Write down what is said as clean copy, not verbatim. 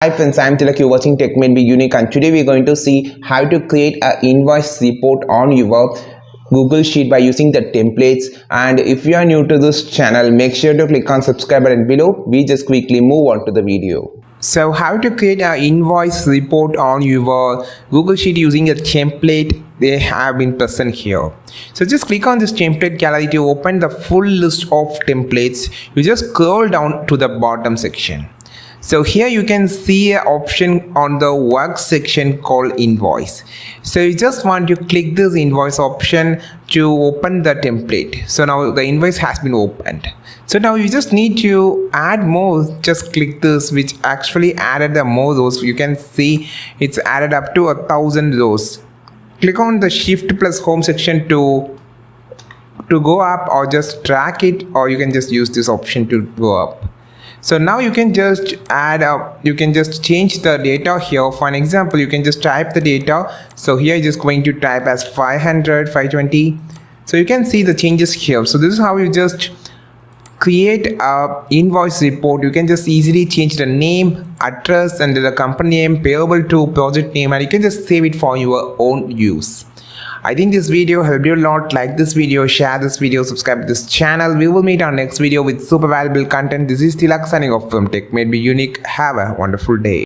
Hi friends, I'm Tilak. You're watching Tech Made Be Unique, and today we're going to see how to create an invoice report on your Google Sheet by using the templates. And if you are new to this channel, make sure to click on subscribe button below. We just quickly move on to the video. So how to create an invoice report on your Google Sheet using a template they have been present here. So just click on this template gallery to open the full list of templates. You just scroll down to the bottom section. So here you can see an option on the work section called invoice. So you just want to click this invoice option to open the template. So now the invoice has been opened. So now you just need to add more. Just click this, which actually added the more rows. You can see it's added up to 1,000 rows. Click on the shift plus home section to go up, or just drag it, or you can just use this option to go up. So now you can just add up, you can just change the data here. For an example, you can just type the data. So here you're just going to type as 500, 520. So you can see the changes here. So this is how you just create a invoice report. You can just easily change the name, address, and the company name, payable to project name, and you can just save it for your own use. I think this video helped you a lot. Like this video, share this video, subscribe to this channel. We will meet our next video with super valuable content. This is Tilak signing off from Tech Made Be Unique. Have a wonderful day.